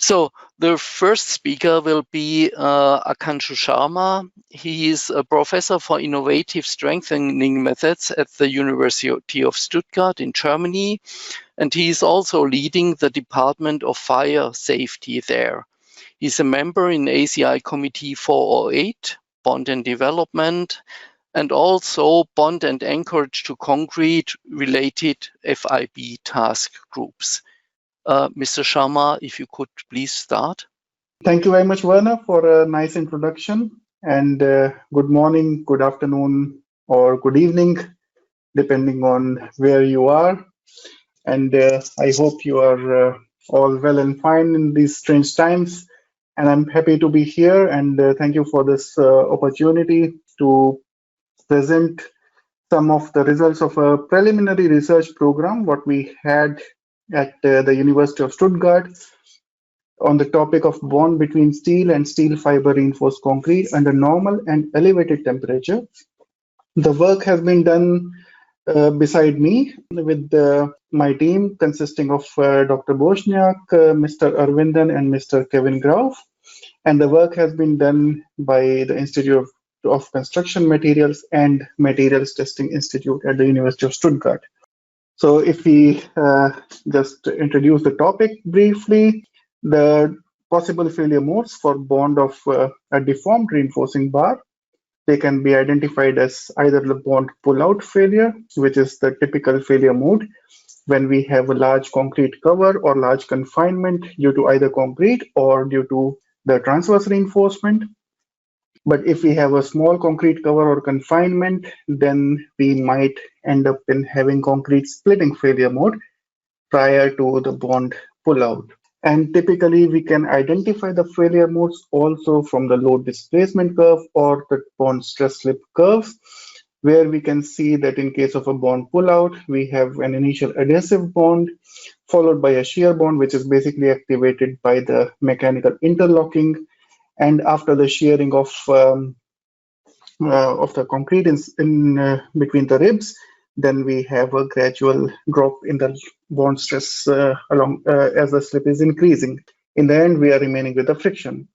So the first speaker will be Akanshu Sharma. He is a professor for innovative strengthening methods at the University of Stuttgart in Germany, and he is also leading the Department of Fire Safety there. He's a member in ACI Committee 408, Bond and Development, and also Bond and Anchorage to Concrete related FIB task groups. Mr. Sharma, if you could please start. Thank you very much, Werner, for a nice introduction. And good morning, good afternoon, or good evening, depending on where you are. And I hope you are all well and fine in these strange times. And I'm happy to be here. And thank you for this opportunity to present some of the results of a preliminary research program, what we had at the University of Stuttgart on the topic of bond between steel and steel fiber reinforced concrete under normal and elevated temperature. The work has been done beside me with my team consisting of Dr. Bosniak, Mr. Arvindan, and Mr. Kevin Grauf. And the work has been done by the Institute of Construction Materials and Materials Testing Institute at the University of Stuttgart. So if we just introduce the topic briefly, the possible failure modes for bond of a deformed reinforcing bar, they can be identified as either the bond pullout failure, which is the typical failure mode when we have a large concrete cover or large confinement due to either concrete or due to the transverse reinforcement. But if we have a small concrete cover or confinement, then we might end up in having concrete splitting failure mode prior to the bond pullout. And typically, we can identify the failure modes also from the load displacement curve or the bond stress slip curves, where we can see that in case of a bond pullout, we have an initial adhesive bond followed by a shear bond, which is basically activated by the mechanical interlocking. And after the shearing of the concrete in between the ribs, then we have a gradual drop in the bond stress as the slip is increasing. In the end, we are remaining with the friction.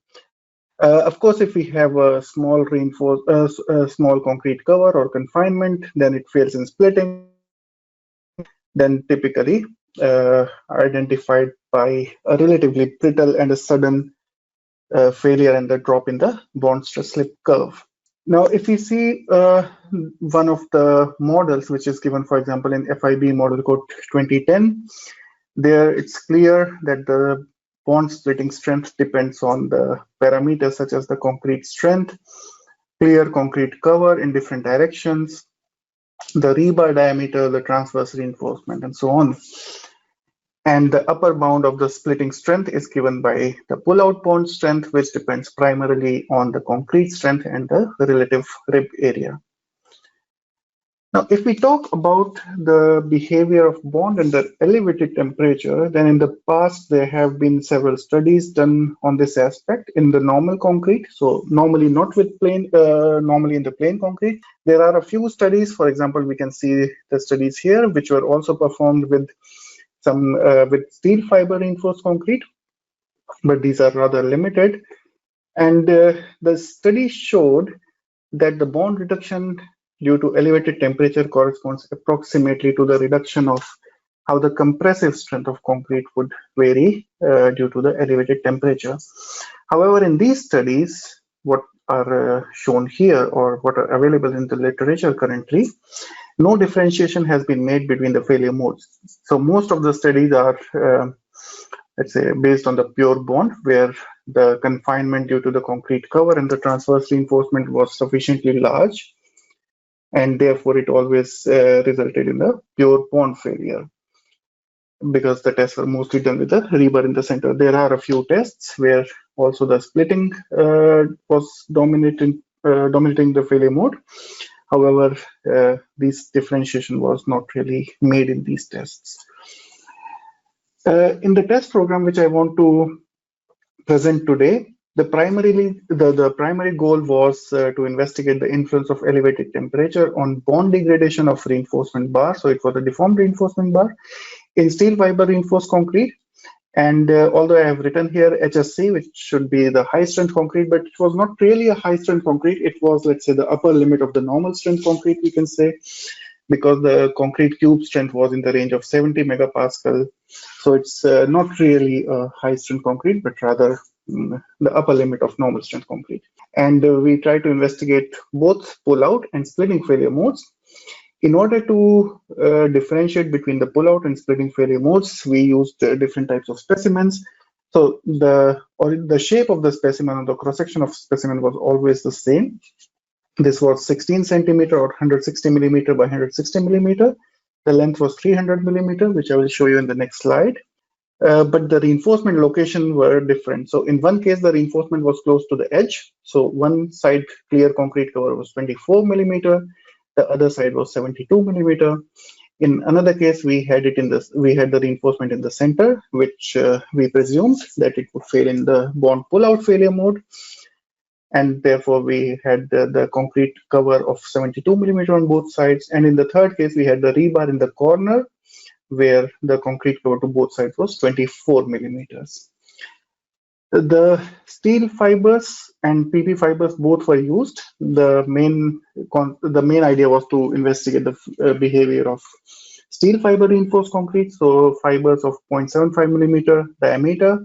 Of course, if we have a small small concrete cover or confinement, then it fails in splitting. Then typically identified by a relatively brittle and a sudden failure and the drop in the bond stress slip curve. Now, if we see one of the models, which is given, for example, in FIB model code 2010, there it's clear that the bond splitting strength depends on the parameters such as the concrete strength, clear concrete cover in different directions, the rebar diameter, the transverse reinforcement, and so on. And the upper bound of the splitting strength is given by the pullout bond strength, which depends primarily on the concrete strength and the relative rib area. Now, if we talk about the behavior of bond under elevated temperature, then in the past there have been several studies done on this aspect in the normal concrete. So normally not with plain, normally in the plain concrete. There are a few studies. For example, we can see the studies here, which were also performed with some with steel fiber reinforced concrete, but these are rather limited. And the study showed that the bond reduction due to elevated temperature corresponds approximately to the reduction of how the compressive strength of concrete would vary due to the elevated temperature. However, in these studies, what are shown here or what are available in the literature currently, no differentiation has been made between the failure modes. So most of the studies are, let's say, based on the pure bond, where the confinement due to the concrete cover and the transverse reinforcement was sufficiently large, and therefore it always resulted in a pure bond failure, because the tests were mostly done with the rebar in the center. There are a few tests where also the splitting was dominating the failure mode. However, this differentiation was not really made in these tests. In the test program, which I want to present today, the primary goal was to investigate the influence of elevated temperature on bond degradation of reinforcement bar. So it was a deformed reinforcement bar in steel fiber reinforced concrete. And although I have written here HSC, which should be the high strength concrete, but it was not really a high strength concrete. It was, let's say, the upper limit of the normal strength concrete, we can say, because the concrete cube strength was in the range of 70 megapascal. So it's not really a high strength concrete, but rather the upper limit of normal strength concrete. And we try to investigate both pull-out and splitting failure modes. In order to differentiate between the pullout and splitting failure modes, we used different types of specimens. So the shape of the specimen or the cross-section of specimen was always the same. This was 16 centimeter or 160 millimeter by 160 millimeter. The length was 300 millimeter, which I will show you in the next slide. But the reinforcement location were different. So in one case, the reinforcement was close to the edge. So one side clear concrete cover was 24 millimeter. The other side was 72 millimeter. In another case, we had the reinforcement in the center, which we presumed that it would fail in the bond pull-out failure mode. And therefore, we had the concrete cover of 72 millimeter on both sides. And in the third case, we had the rebar in the corner, where the concrete cover to both sides was 24 millimeters. The steel fibers and PP fibers both were used. The main idea was to investigate the behavior of steel fiber reinforced concrete. So fibers of 0.75 millimeter diameter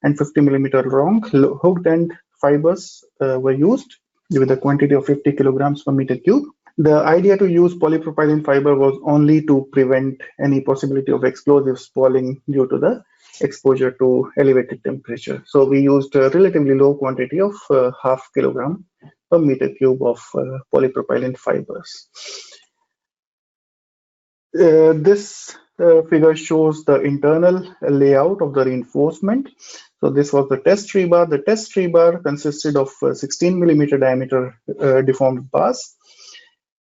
and 50 millimeter long hooked end fibers were used with a quantity of 50 kilograms per meter cube. The idea to use polypropylene fiber was only to prevent any possibility of explosive spalling due to the exposure to elevated temperature. So we used a relatively low quantity of half kilogram per meter cube of polypropylene fibers. This figure shows the internal layout of the reinforcement. So this was the test rebar. The test rebar consisted of 16 millimeter diameter deformed bars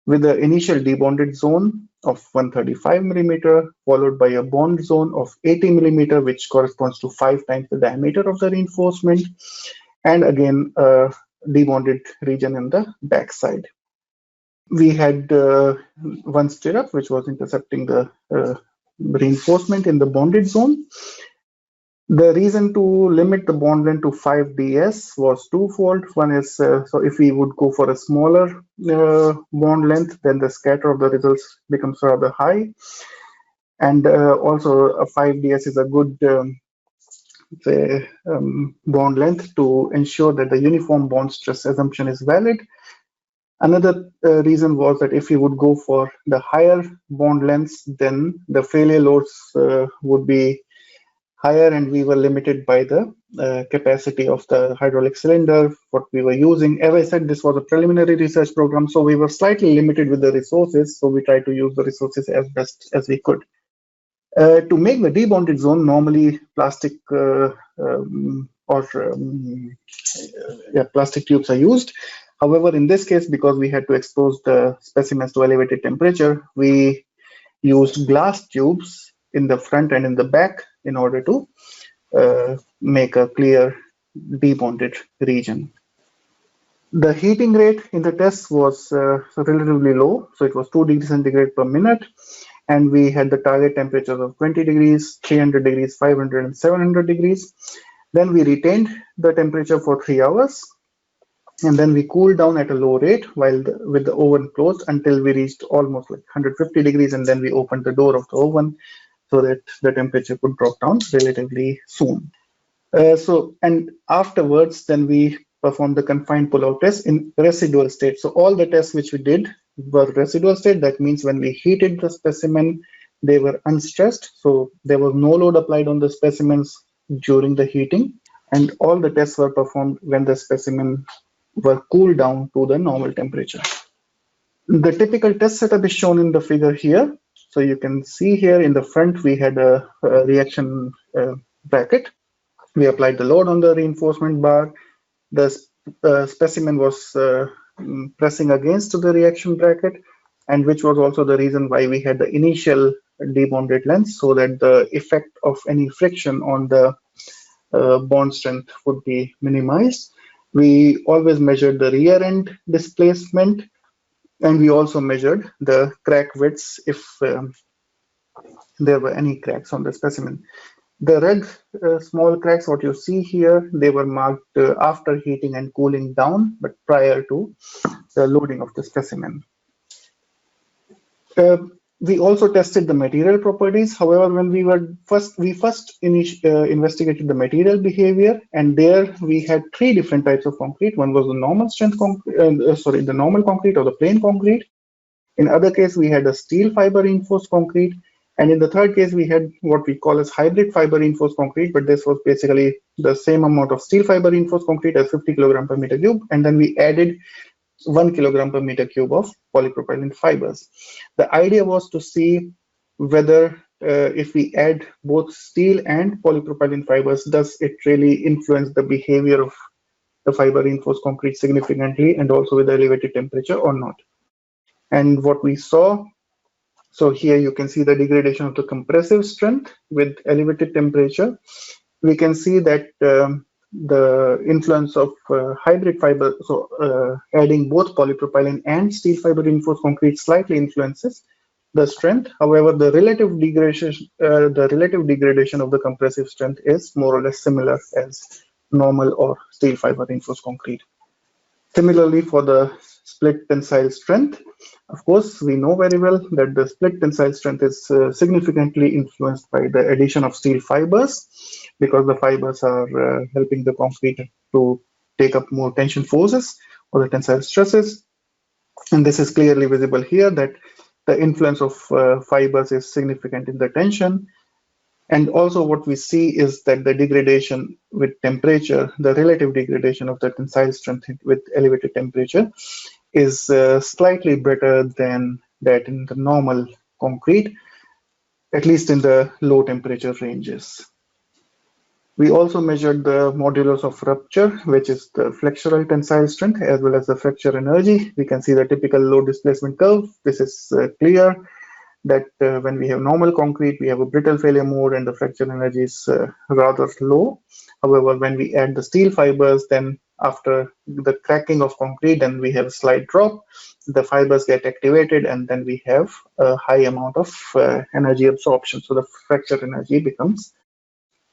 with the initial debonded zone of 135 millimeter, followed by a bond zone of 80 millimeter, which corresponds to 5 times the diameter of the reinforcement, and again a debonded region in the backside. We had one stirrup which was intercepting the reinforcement in the bonded zone. The reason to limit the bond length to 5 ds was twofold. One is, so if we would go for a smaller bond length, then the scatter of the results becomes rather high. And also a 5 ds is a good bond length to ensure that the uniform bond stress assumption is valid. Another reason was that if we would go for the higher bond lengths, then the failure loads would be higher, and we were limited by the capacity of the hydraulic cylinder, what we were using. As I said, this was a preliminary research program, so we were slightly limited with the resources, so we tried to use the resources as best as we could. To make the debonded zone, normally plastic plastic tubes are used. However, in this case, because we had to expose the specimens to elevated temperature, we used glass tubes in the front and in the back in order to make a clear debonded region. The heating rate in the test was relatively low, so it was 2 degrees centigrade per minute, and we had the target temperatures of 20 degrees, 300 degrees, 500 and 700 degrees. Then we retained the temperature for 3 hours, and then we cooled down at a low rate with the oven closed until we reached almost like 150 degrees, and then we opened the door of the oven so that the temperature could drop down relatively soon. And afterwards, then we performed the confined pullout test in residual state. So all the tests which we did were residual state. That means when we heated the specimen, they were unstressed. So there was no load applied on the specimens during the heating. And all the tests were performed when the specimen were cooled down to the normal temperature. The typical test setup is shown in the figure here. So you can see here in the front, we had a reaction bracket. We applied the load on the reinforcement bar. The specimen was pressing against the reaction bracket, and which was also the reason why we had the initial debonded length, so that the effect of any friction on the bond strength would be minimized. We always measured the rear end displacement, and we also measured the crack widths if there were any cracks on the specimen. The red small cracks, what you see here, they were marked after heating and cooling down, but prior to the loading of the specimen. We also tested the material properties. However, when we first investigated the material behavior, and there we had three different types of concrete. One was the normal strength concrete, the normal concrete or the plain concrete. In other case, we had a steel fiber reinforced concrete, and in the third case, we had what we call as hybrid fiber reinforced concrete. But this was basically the same amount of steel fiber reinforced concrete as 50 kilogram per meter cube, and then we added 1 kilogram per meter cube of polypropylene fibers. The idea was to see whether if we add both steel and polypropylene fibers, does it really influence the behavior of the fiber reinforced concrete significantly and also with elevated temperature or not. And what we saw, so here you can see the degradation of the compressive strength with elevated temperature. We can see that the influence of hybrid fiber, so adding both polypropylene and steel fiber reinforced concrete slightly influences the strength. However, the relative degradation of the compressive strength is more or less similar as normal or steel fiber reinforced concrete. Similarly, for the split tensile strength, of course, we know very well that the split tensile strength is significantly influenced by the addition of steel fibers, because the fibers are helping the concrete to take up more tension forces or the tensile stresses. And this is clearly visible here that the influence of fibers is significant in the tension. And also what we see is that the degradation with temperature, the relative degradation of the tensile strength with elevated temperature is slightly better than that in the normal concrete, at least in the low temperature ranges. We also measured the modulus of rupture, which is the flexural tensile strength, as well as the fracture energy. We can see the typical load displacement curve. This is clear that when we have normal concrete, we have a brittle failure mode and the fracture energy is rather low. However, when we add the steel fibers, then after the cracking of concrete, then we have a slight drop. The fibers get activated and then we have a high amount of energy absorption. So the fracture energy becomes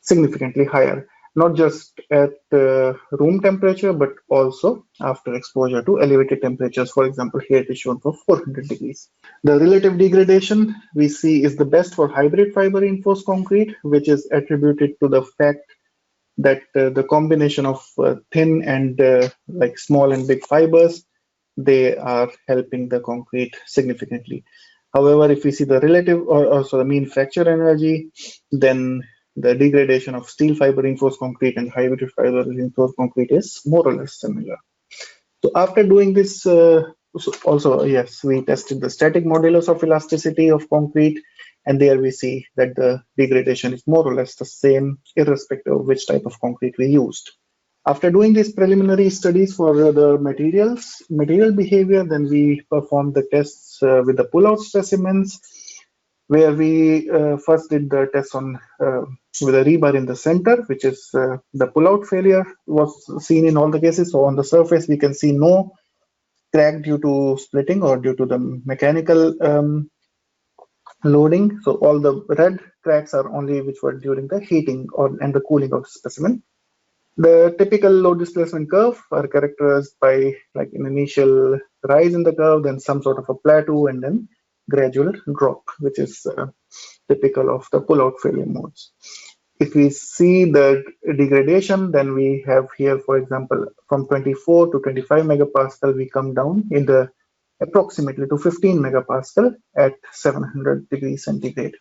significantly higher, not just at room temperature, but also after exposure to elevated temperatures. For example, here it is shown for 400 degrees. The relative degradation we see is the best for hybrid fiber reinforced concrete, which is attributed to the fact that the combination of thin and like small and big fibers, they are helping the concrete significantly. However, if we see the relative or also the mean fracture energy, then the degradation of steel fiber reinforced concrete and hybrid fiber reinforced concrete is more or less similar. So after doing this, also, yes, we tested the static modulus of elasticity of concrete, and there we see that the degradation is more or less the same, irrespective of which type of concrete we used. After doing these preliminary studies for the material behavior, then we performed the tests with the pullout specimens, where we first did the test on with a rebar in the center, which is the pullout failure was seen in all the cases. So on the surface, we can see no crack due to splitting or due to the mechanical loading. So all the red cracks are only which were during the heating and the cooling of the specimen. The typical load displacement curve are characterized by like an initial rise in the curve, then some sort of a plateau, and then gradual drop, which is typical of the pullout failure modes. If we see the degradation, then we have here, for example, from 24 to 25 megapascal, we come down in the approximately to 15 megapascal at 700 degrees centigrade.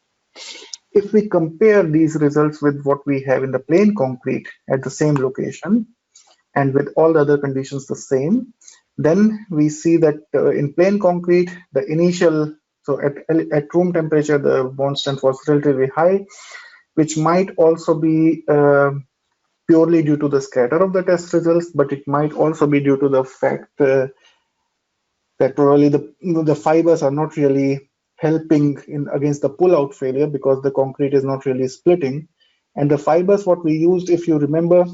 If we compare these results with what we have in the plain concrete at the same location and with all the other conditions the same, then we see that in plain concrete, the initial, so at room temperature, the bond strength was relatively high, which might also be purely due to the scatter of the test results, but it might also be due to the fact that probably the fibers are not really helping against the pullout failure because the concrete is not really splitting. And the fibers what we used, if you remember,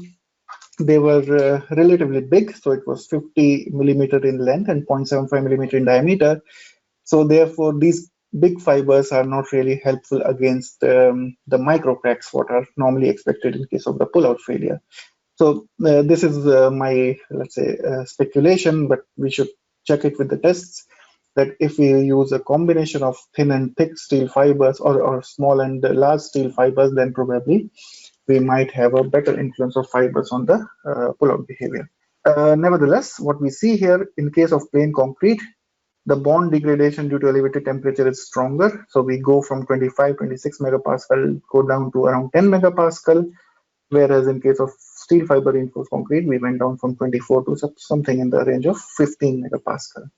they were relatively big. So it was 50 millimeter in length and 0.75 millimeter in diameter. So therefore, these big fibers are not really helpful against the micro cracks, what are normally expected in case of the pullout failure. So this is my, let's say, speculation, but we should check it with the tests, that if we use a combination of thin and thick steel fibers, or small and large steel fibers, then probably we might have a better influence of fibers on the pullout behavior. Nevertheless, what we see here in case of plain concrete, the bond degradation due to elevated temperature is stronger. So we go from 25, 26 megapascal, go down to around 10 megapascal, whereas in case of steel fiber reinforced concrete, we went down from 24 to something in the range of 15 megapascal.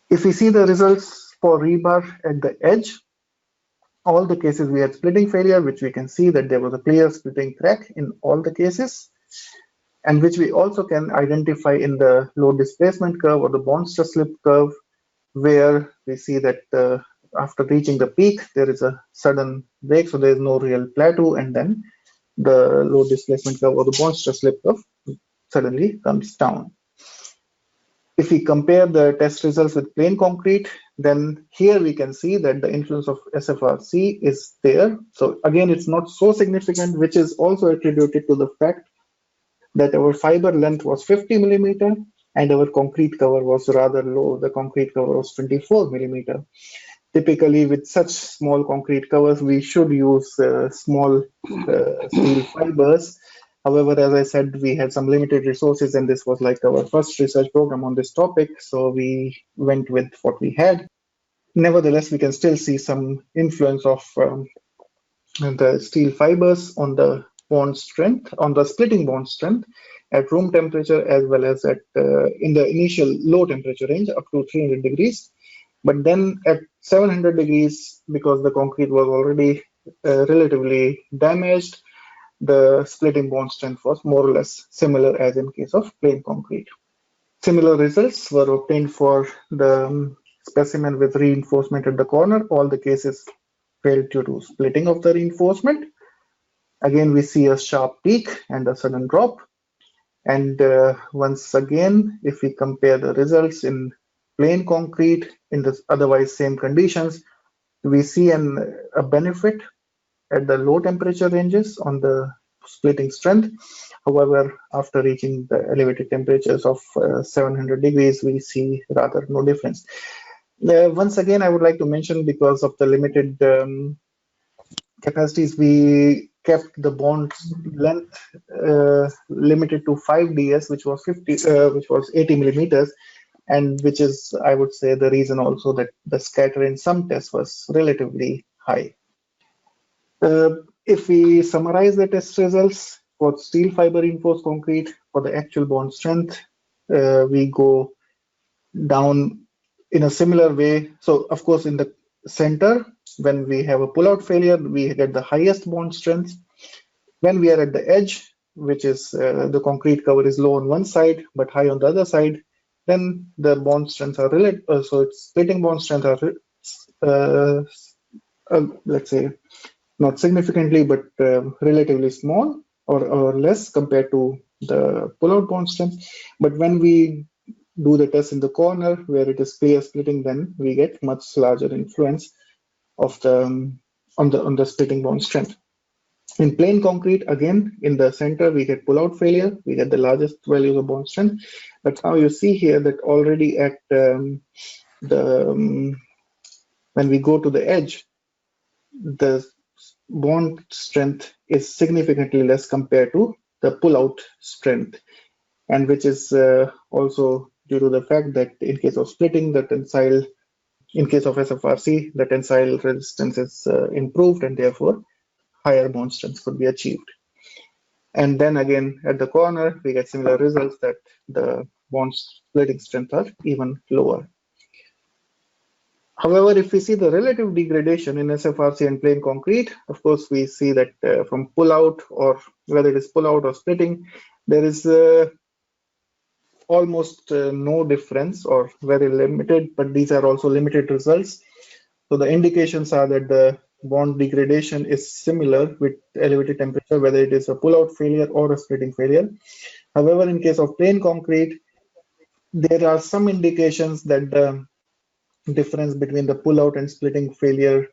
If we see the results for rebar at the edge, all the cases we had splitting failure, which we can see that there was a clear splitting crack in all the cases, and which we also can identify in the load displacement curve or the bond stress slip curve, where we see that after reaching the peak, there is a sudden break, so there is no real plateau, and then the load displacement curve or the bond stress slip curve suddenly comes down. If we compare the test results with plain concrete, then here we can see that the influence of SFRC is there. So again, it's not so significant, which is also attributed to the fact that our fiber length was 50 millimeter and our concrete cover was rather low. The concrete cover was 24 millimeter. Typically, with such small concrete covers, we should use small steel fibers. However, as I said, we had some limited resources, and this was like our first research program on this topic, so we went with what we had. Nevertheless, we can still see some influence of the steel fibers on the bond strength, on the splitting bond strength at room temperature, as well as at in the initial low temperature range up to 300 degrees. But then at 700 degrees, because the concrete was already relatively damaged, the splitting bond strength was more or less similar as in case of plain concrete. Similar results were obtained for the specimen with reinforcement at the corner. All the cases failed due to splitting of the reinforcement. Again, we see a sharp peak and a sudden drop. And once again, if we compare the results in plain concrete in the otherwise same conditions, we see a benefit at the low temperature ranges on the splitting strength. However, after reaching the elevated temperatures of 700 degrees, we see rather no difference. Once again, I would like to mention, because of the limited capacities, we kept the bond length limited to 5 ds, which was 80 millimeters, and which is, I would say, the reason also that the scatter in some tests was relatively high. If we summarize the test results for steel fiber reinforced concrete, for the actual bond strength, we go down in a similar way. So of course, in the center, when we have a pullout failure, we get the highest bond strength. When we are at the edge, which is the concrete cover is low on one side but high on the other side, then the bond strengths are related. So its splitting bond strength are let's say not significantly, but relatively small or less compared to the pullout bond strength. But when we do the test in the corner where it is clear splitting, then we get much larger influence of the on the splitting bond strength. In plain concrete, again, in the center, we get pullout failure. We get the largest values of bond strength. But now you see here that already at when we go to the edge, the bond strength is significantly less compared to the pullout strength, and which is also due to the fact that in case of splitting, the tensile, in case of SFRC, the tensile resistance is improved, and therefore higher bond strength could be achieved. And then again, at the corner, we get similar results, that the bond splitting strength are even lower. However, if we see the relative degradation in SFRC and plain concrete, of course, we see that from pullout, or whether it is pullout or splitting, there is almost no difference, or very limited, but these are also limited results. So the indications are that the bond degradation is similar with elevated temperature, whether it is a pullout failure or a splitting failure. However, in case of plain concrete, there are some indications that the difference between the pullout and splitting failure.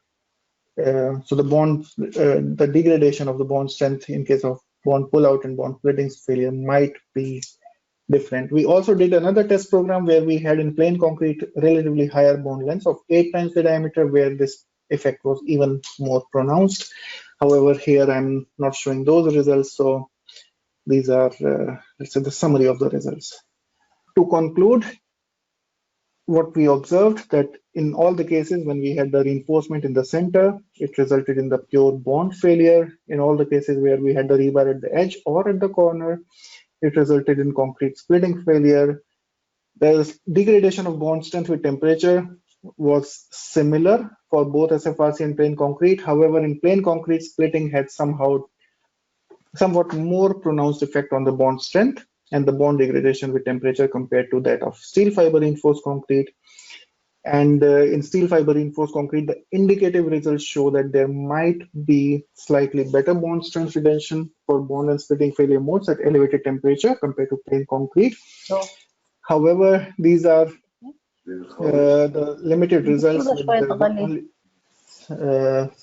So the degradation of the bond strength in case of bond pullout and bond splitting failure might be different. We also did another test program where we had in plain concrete relatively higher bond lengths of 8 times the diameter, where this effect was even more pronounced. However, here I'm not showing those results, so these are, let's say, the summary of the results. To conclude, what we observed that in all the cases when we had the reinforcement in the center, it resulted in the pure bond failure. In all the cases where we had the rebar at the edge or at the corner, it resulted in concrete splitting failure. The degradation of bond strength with temperature was similar for both SFRC and plain concrete. However, in plain concrete, splitting had somewhat more pronounced effect on the bond strength and the bond degradation with temperature compared to that of steel fiber reinforced concrete. And in steel fiber reinforced concrete, the indicative results show that there might be slightly better bond strength retention for bond and splitting failure modes at elevated temperature compared to plain concrete. However, these are the limited results.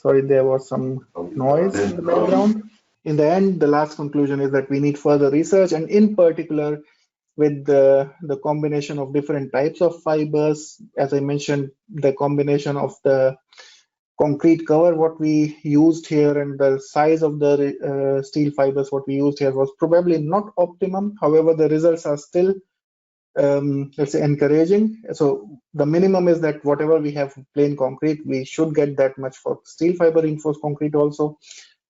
Sorry, there was some noise in the background. In the end, the last conclusion is that we need further research, and in particular with the combination of different types of fibers. As I mentioned, the combination of the concrete cover, what we used here, and the size of the steel fibers, what we used here, was probably not optimum. However, the results are still, let's say, encouraging. So the minimum is that whatever we have plain concrete, we should get that much for steel fiber reinforced concrete also.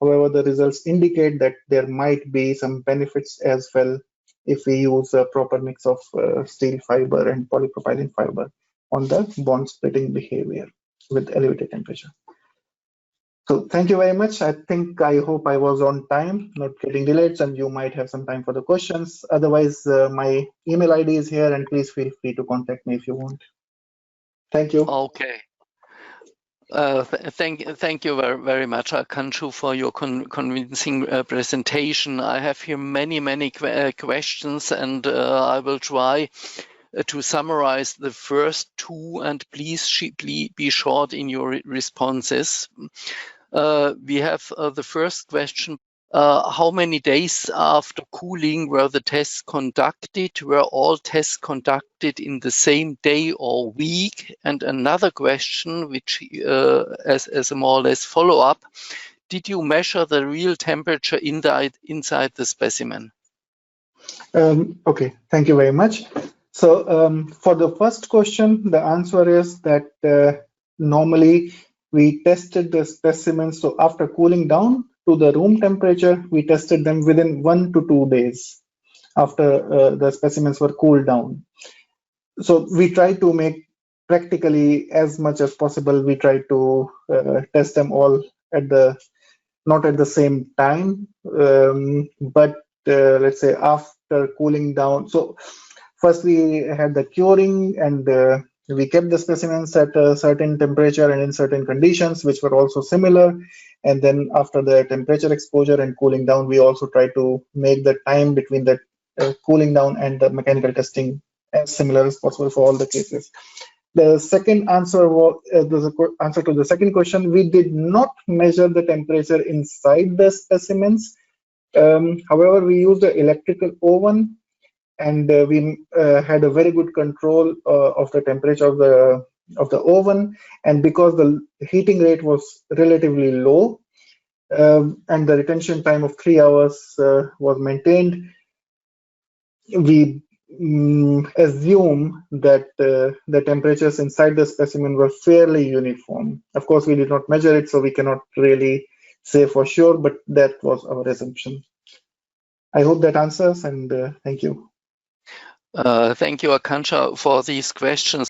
However, the results indicate that there might be some benefits as well if we use a proper mix of steel fiber and polypropylene fiber on the bond splitting behavior with elevated temperature. So thank you very much. I hope I was on time, not getting delayed, and you might have some time for the questions. Otherwise, my email ID is here, and please feel free to contact me if you want. Thank you. Okay. Thank you very much, Akanshu, for your convincing presentation. I have here many questions, and I will try to summarize the first two, and please be short in your responses. We have the first question. How many days after cooling were the tests conducted? Were all tests conducted in the same day or week? And another question, which as a more or less follow-up, did you measure the real temperature inside the specimen? Okay, thank you very much. So for the first question, the answer is that normally we tested the specimens. So after cooling down to the room temperature, we tested them within 1 to 2 days after the specimens were cooled down. So we try to make practically as much as possible. We try to test them all not at the same time, but let's say after cooling down. So first we had the curing, and we kept the specimens at a certain temperature and in certain conditions, which were also similar. And then after the temperature exposure and cooling down, we also try to make the time between the cooling down and the mechanical testing as similar as possible for all the cases. The second answer was the answer to the second question. We did not measure the temperature inside the specimens. However, we used the electrical oven, and we had a very good control of the temperature of the oven. And because the heating rate was relatively low and the retention time of 3 hours was maintained, we assume that the temperatures inside the specimen were fairly uniform. Of course, we did not measure it, so we cannot really say for sure, but that was our assumption. I hope that answers, and thank you. Thank you, Akanshu, for these questions.